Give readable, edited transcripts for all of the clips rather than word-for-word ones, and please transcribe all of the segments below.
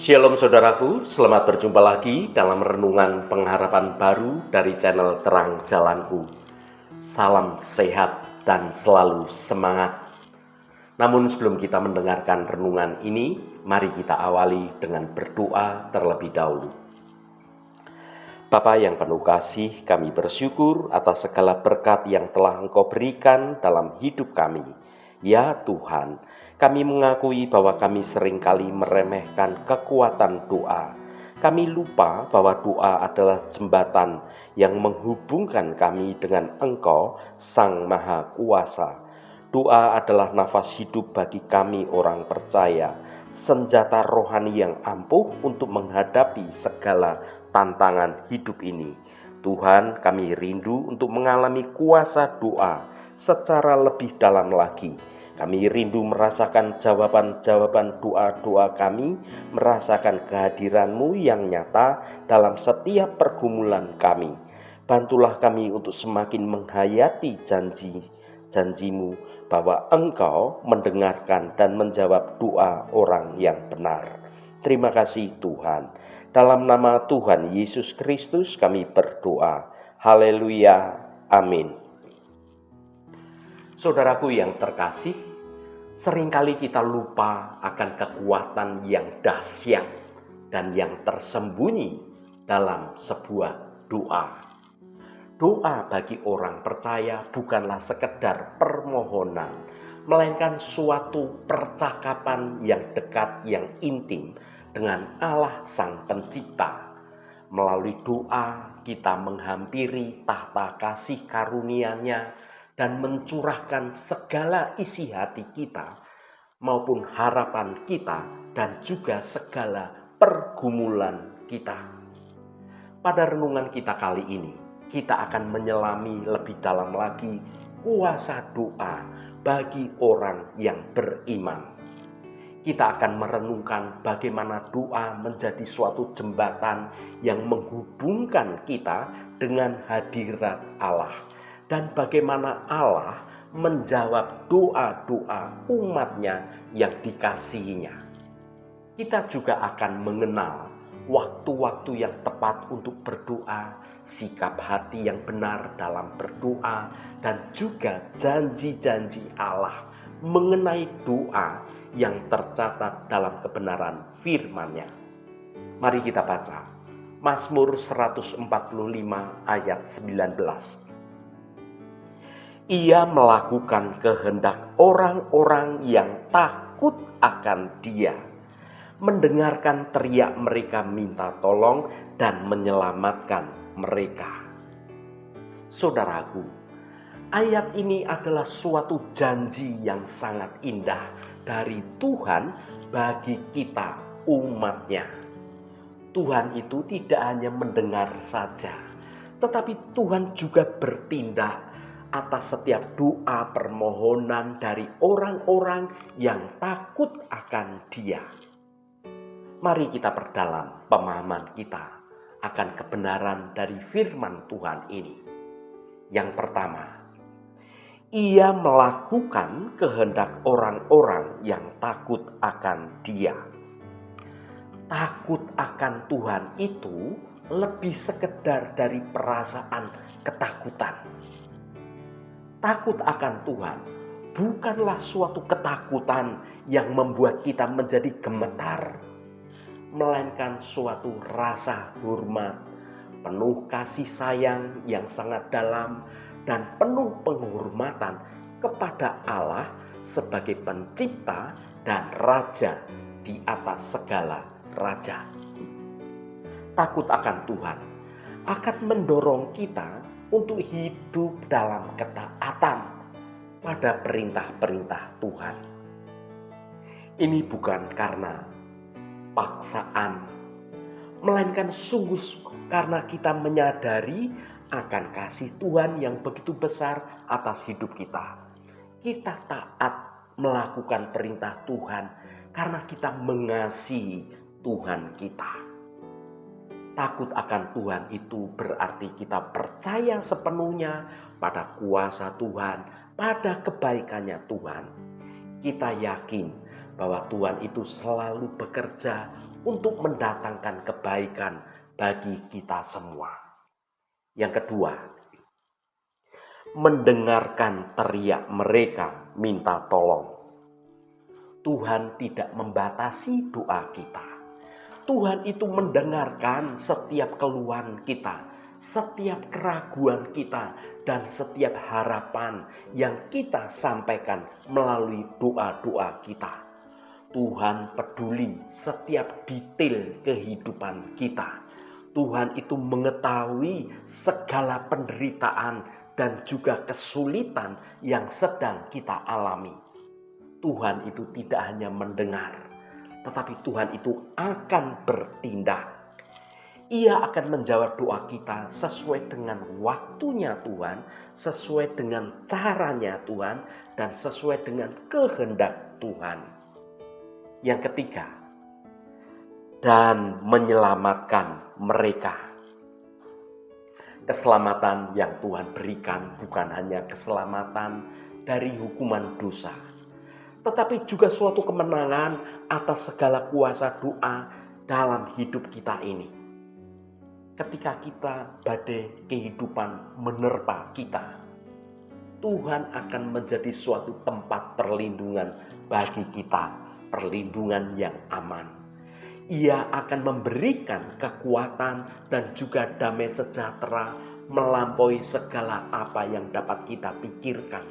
Shalom saudaraku, selamat berjumpa lagi dalam renungan pengharapan baru dari channel Terang Jalanku. Salam sehat dan selalu semangat. Namun sebelum kita mendengarkan renungan ini, mari kita awali dengan berdoa terlebih dahulu. Bapa yang penuh kasih, kami bersyukur atas segala berkat yang telah Engkau berikan dalam hidup kami. Ya Tuhan, kami mengakui bahwa kami seringkali meremehkan kekuatan doa. Kami lupa bahwa doa adalah jembatan yang menghubungkan kami dengan Engkau, Sang Maha Kuasa. Doa adalah nafas hidup bagi kami orang percaya, senjata rohani yang ampuh untuk menghadapi segala tantangan hidup ini. Tuhan, kami rindu untuk mengalami kuasa doa secara lebih dalam lagi. Kami rindu merasakan jawaban-jawaban doa-doa kami, merasakan kehadiran-Mu yang nyata dalam setiap pergumulan kami. Bantulah kami untuk semakin menghayati janji-janji-Mu bahwa Engkau mendengarkan dan menjawab doa orang yang benar. Terima kasih Tuhan. Dalam nama Tuhan Yesus Kristus kami berdoa. Haleluya. Amin. Saudaraku yang terkasih, seringkali kita lupa akan kekuatan yang dahsyat dan yang tersembunyi dalam sebuah doa. Doa bagi orang percaya bukanlah sekedar permohonan, melainkan suatu percakapan yang dekat, yang intim dengan Allah Sang Pencipta. Melalui doa kita menghampiri tahta kasih karunia-Nya dan mencurahkan segala isi hati kita maupun harapan kita dan juga segala pergumulan kita. Pada renungan kita kali ini, kita akan menyelami lebih dalam lagi kuasa doa bagi orang yang beriman. Kita akan merenungkan bagaimana doa menjadi suatu jembatan yang menghubungkan kita dengan hadirat Allah, dan bagaimana Allah menjawab doa-doa umat-Nya yang dikasihinya. Kita juga akan mengenal waktu-waktu yang tepat untuk berdoa, sikap hati yang benar dalam berdoa, dan juga janji-janji Allah mengenai doa yang tercatat dalam kebenaran firman-Nya. Mari kita baca Mazmur 145 ayat 19. Ia melakukan kehendak orang-orang yang takut akan Dia, mendengarkan teriak mereka minta tolong dan menyelamatkan mereka. Saudaraku, ayat ini adalah suatu janji yang sangat indah dari Tuhan bagi kita umat-Nya. Tuhan itu tidak hanya mendengar saja, tetapi Tuhan juga bertindak atas setiap doa permohonan dari orang-orang yang takut akan Dia. Mari kita perdalam pemahaman kita akan kebenaran dari firman Tuhan ini. Yang pertama, Ia melakukan kehendak orang-orang yang takut akan Dia. Takut akan Tuhan itu lebih sekedar dari perasaan ketakutan. Takut akan Tuhan bukanlah suatu ketakutan yang membuat kita menjadi gemetar, melainkan suatu rasa hormat, penuh kasih sayang yang sangat dalam, dan penuh penghormatan kepada Allah sebagai pencipta dan raja di atas segala raja. Takut akan Tuhan akan mendorong kita untuk hidup dalam ketaatan pada perintah-perintah Tuhan. Ini bukan karena paksaan, melainkan sungguh karena kita menyadari akan kasih Tuhan yang begitu besar atas hidup kita. Kita taat melakukan perintah Tuhan karena kita mengasihi Tuhan kita. Takut akan Tuhan itu berarti kita percaya sepenuhnya pada kuasa Tuhan, pada kebaikannya Tuhan. Kita yakin bahwa Tuhan itu selalu bekerja untuk mendatangkan kebaikan bagi kita semua. Yang kedua, mendengarkan teriak mereka minta tolong. Tuhan tidak membatasi doa kita. Tuhan itu mendengarkan setiap keluhan kita, setiap keraguan kita, dan setiap harapan yang kita sampaikan melalui doa-doa kita. Tuhan peduli setiap detail kehidupan kita. Tuhan itu mengetahui segala penderitaan dan juga kesulitan yang sedang kita alami. Tuhan itu tidak hanya mendengar, tetapi Tuhan itu akan bertindak. Ia akan menjawab doa kita sesuai dengan waktunya Tuhan, sesuai dengan caranya Tuhan, dan sesuai dengan kehendak Tuhan. Yang ketiga, dan menyelamatkan mereka. Keselamatan yang Tuhan berikan bukan hanya keselamatan dari hukuman dosa, tetapi juga suatu kemenangan atas segala kuasa doa dalam hidup kita ini. Ketika kita badai kehidupan menerpa kita, Tuhan akan menjadi suatu tempat perlindungan bagi kita, perlindungan yang aman. Ia akan memberikan kekuatan dan juga damai sejahtera melampaui segala apa yang dapat kita pikirkan.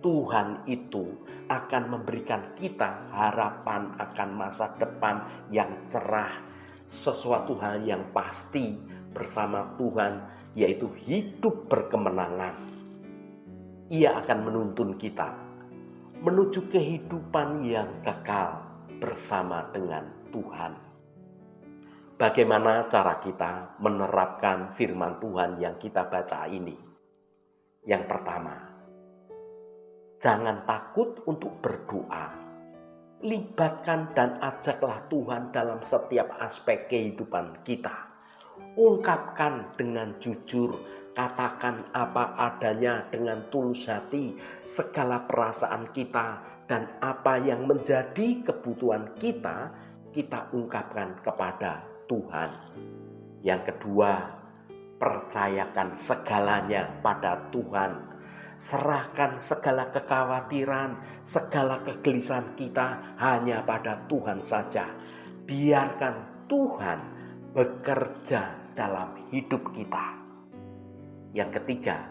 Tuhan itu akan memberikan kita harapan akan masa depan yang cerah, sesuatu hal yang pasti bersama Tuhan, yaitu hidup berkemenangan. Ia akan menuntun kita menuju kehidupan yang kekal bersama dengan Tuhan. Bagaimana cara kita menerapkan firman Tuhan yang kita baca ini? Yang pertama, jangan takut untuk berdoa. Libatkan dan ajaklah Tuhan dalam setiap aspek kehidupan kita. Ungkapkan dengan jujur, katakan apa adanya dengan tulus hati, segala perasaan kita dan apa yang menjadi kebutuhan kita ungkapkan kepada Tuhan. Yang kedua, percayakan segalanya pada Tuhan. Serahkan segala kekhawatiran, segala kegelisahan kita hanya pada Tuhan saja. Biarkan Tuhan bekerja dalam hidup kita. Yang ketiga,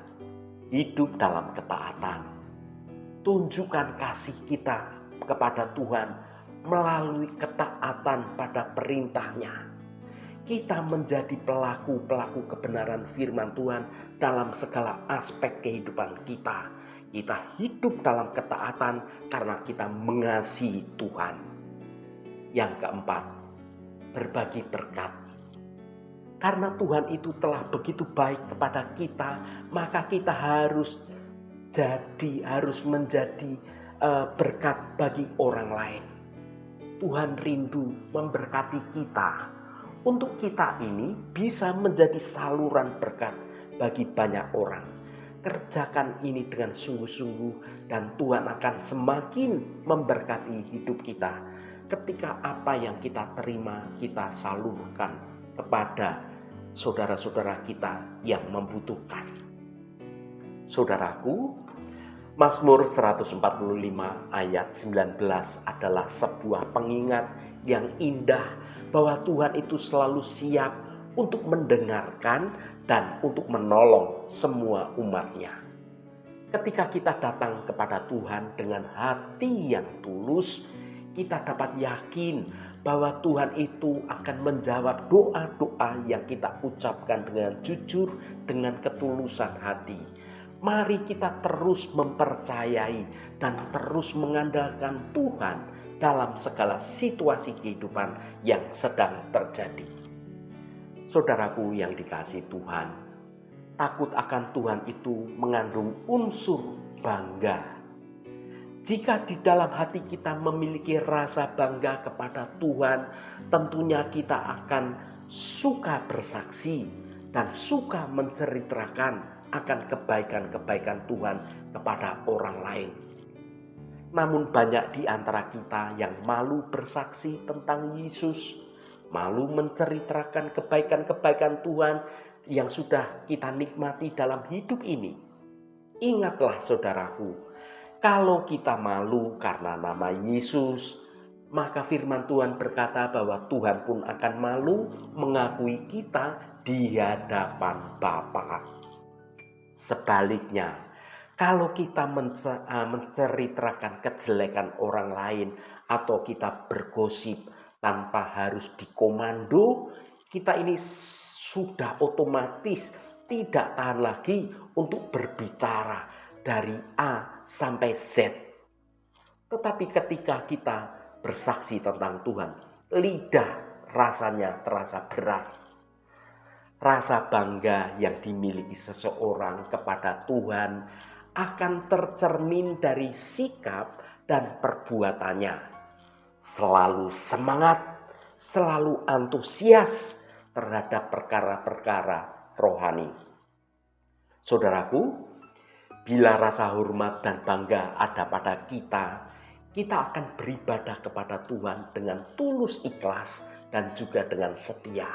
hidup dalam ketaatan. Tunjukkan kasih kita kepada Tuhan melalui ketaatan pada perintah-Nya. Kita menjadi pelaku-pelaku kebenaran firman Tuhan dalam segala aspek kehidupan kita. Kita hidup dalam ketaatan karena kita mengasihi Tuhan. Yang keempat, berbagi berkat. Karena Tuhan itu telah begitu baik kepada kita, maka kita harus menjadi berkat bagi orang lain. Tuhan rindu memberkati kita. Untuk kita ini bisa menjadi saluran berkat bagi banyak orang. Kerjakan ini dengan sungguh-sungguh dan Tuhan akan semakin memberkati hidup kita. Ketika apa yang kita terima kita salurkan kepada saudara-saudara kita yang membutuhkan. Saudaraku, Mazmur 145 ayat 19 adalah sebuah pengingat yang indah bahwa Tuhan itu selalu siap untuk mendengarkan dan untuk menolong semua umat-Nya. Ketika kita datang kepada Tuhan dengan hati yang tulus, kita dapat yakin bahwa Tuhan itu akan menjawab doa-doa yang kita ucapkan dengan jujur, dengan ketulusan hati. Mari kita terus mempercayai dan terus mengandalkan Tuhan dalam segala situasi kehidupan yang sedang terjadi. Saudaraku yang dikasihi Tuhan, takut akan Tuhan itu mengandung unsur bangga. Jika di dalam hati kita memiliki rasa bangga kepada Tuhan, tentunya kita akan suka bersaksi dan suka menceritakan akan kebaikan-kebaikan Tuhan kepada orang lain. Namun banyak di antara kita yang malu bersaksi tentang Yesus, malu menceritakan kebaikan-kebaikan Tuhan yang sudah kita nikmati dalam hidup ini. Ingatlah saudaraku, kalau kita malu karena nama Yesus, maka firman Tuhan berkata bahwa Tuhan pun akan malu mengakui kita di hadapan Bapa. Sebaliknya, kalau kita menceritakan kejelekan orang lain atau kita bergosip tanpa harus dikomando, kita ini sudah otomatis tidak tahan lagi untuk berbicara dari A sampai Z. Tetapi ketika kita bersaksi tentang Tuhan, lidah rasanya terasa berat. Rasa bangga yang dimiliki seseorang kepada Tuhan akan tercermin dari sikap dan perbuatannya. Selalu semangat, selalu antusias terhadap perkara-perkara rohani. Saudaraku, bila rasa hormat dan bangga ada pada kita akan beribadah kepada Tuhan dengan tulus ikhlas dan juga dengan setia.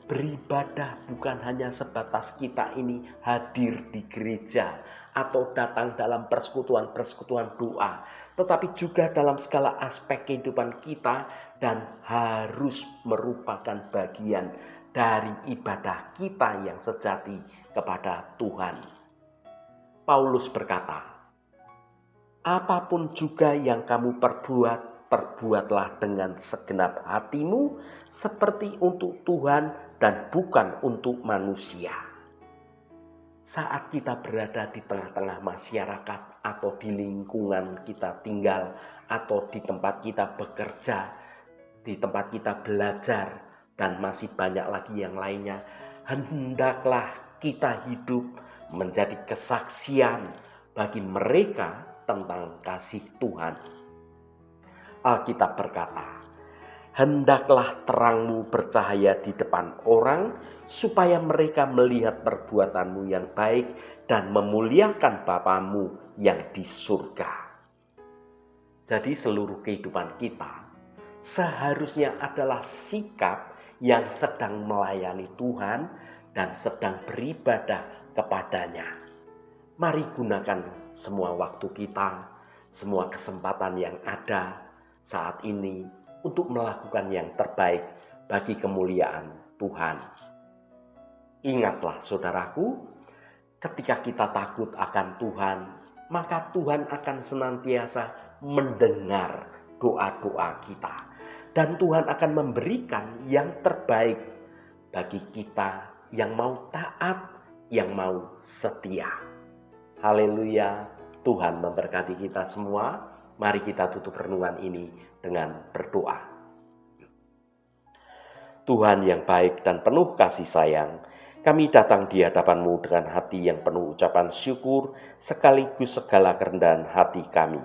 Beribadah bukan hanya sebatas kita ini hadir di gereja atau datang dalam persekutuan doa, tetapi juga dalam segala aspek kehidupan kita dan harus merupakan bagian dari ibadah kita yang sejati kepada Tuhan. Paulus berkata, apapun juga yang kamu perbuat, perbuatlah dengan segenap hatimu seperti untuk Tuhan dan bukan untuk manusia. Saat kita berada di tengah-tengah masyarakat atau di lingkungan kita tinggal atau di tempat kita bekerja, di tempat kita belajar dan masih banyak lagi yang lainnya, hendaklah kita hidup menjadi kesaksian bagi mereka tentang kasih Tuhan. Alkitab berkata, hendaklah terangmu bercahaya di depan orang, supaya mereka melihat perbuatanmu yang baik dan memuliakan Bapamu yang di surga. Jadi seluruh kehidupan kita seharusnya adalah sikap yang sedang melayani Tuhan dan sedang beribadah kepadanya. Mari gunakan semua waktu kita, semua kesempatan yang ada saat ini untuk melakukan yang terbaik bagi kemuliaan Tuhan. Ingatlah saudaraku, ketika kita takut akan Tuhan, maka Tuhan akan senantiasa mendengar doa-doa kita. Dan Tuhan akan memberikan yang terbaik bagi kita yang mau taat, yang mau setia. Haleluya, Tuhan memberkati kita semua. Mari kita tutup renungan ini dengan berdoa. Tuhan yang baik dan penuh kasih sayang, kami datang di hadapan-Mu dengan hati yang penuh ucapan syukur sekaligus segala kerendahan hati kami.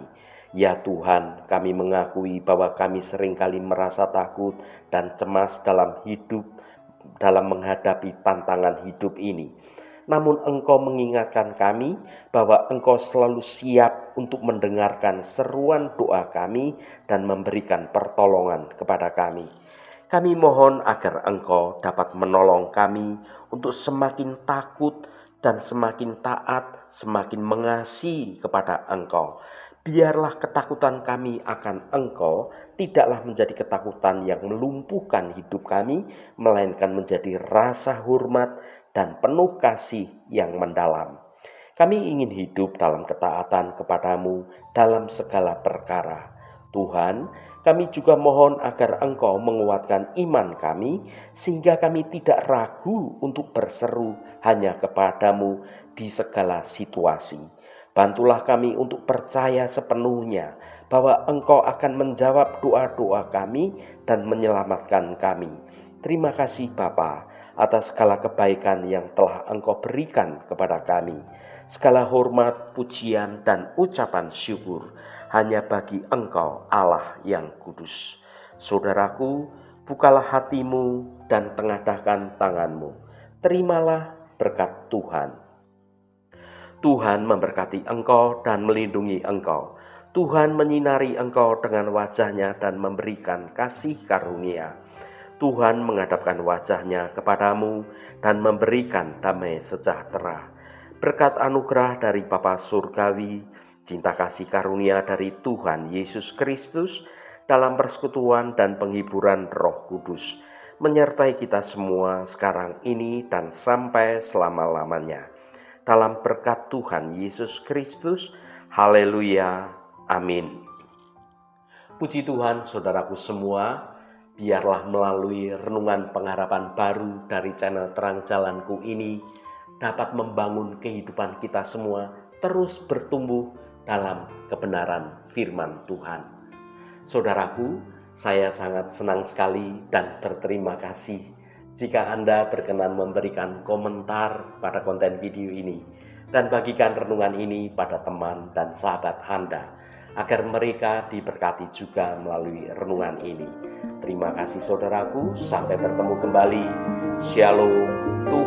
Ya Tuhan, kami mengakui bahwa kami seringkali merasa takut dan cemas dalam menghadapi tantangan hidup ini. Namun Engkau mengingatkan kami bahwa Engkau selalu siap untuk mendengarkan seruan doa kami dan memberikan pertolongan kepada kami. Kami mohon agar Engkau dapat menolong kami untuk semakin takut dan semakin taat, semakin mengasihi kepada Engkau. Biarlah ketakutan kami akan Engkau tidaklah menjadi ketakutan yang melumpuhkan hidup kami, melainkan menjadi rasa hormat dan penuh kasih yang mendalam. Kami ingin hidup dalam ketaatan kepadamu dalam segala perkara. Tuhan, kami juga mohon agar Engkau menguatkan iman kami, sehingga kami tidak ragu untuk berseru hanya kepadamu di segala situasi. Bantulah kami untuk percaya sepenuhnya bahwa Engkau akan menjawab doa-doa kami dan menyelamatkan kami. Terima kasih Bapa atas segala kebaikan yang telah Engkau berikan kepada kami. Segala hormat, pujian, dan ucapan syukur hanya bagi Engkau Allah yang kudus. Saudaraku, bukalah hatimu dan tengadahkan tanganmu. Terimalah berkat Tuhan. Tuhan memberkati engkau dan melindungi engkau. Tuhan menyinari engkau dengan wajah-Nya dan memberikan kasih karunia. Tuhan menghadapkan wajahnya kepadamu dan memberikan damai sejahtera. Berkat anugerah dari Bapa Surgawi, cinta kasih karunia dari Tuhan Yesus Kristus, dalam persekutuan dan penghiburan Roh Kudus, menyertai kita semua sekarang ini dan sampai selama-lamanya. Dalam berkat Tuhan Yesus Kristus, haleluya, amin. Puji Tuhan, saudaraku semua, biarlah melalui renungan pengharapan baru dari channel Terang Jalanku ini dapat membangun kehidupan kita semua terus bertumbuh dalam kebenaran firman Tuhan. Saudaraku, saya sangat senang sekali dan berterima kasih jika Anda berkenan memberikan komentar pada konten video ini dan bagikan renungan ini pada teman dan sahabat Anda, agar mereka diberkati juga melalui renungan ini. Terima kasih saudaraku, sampai bertemu kembali. Shalom, Tuhan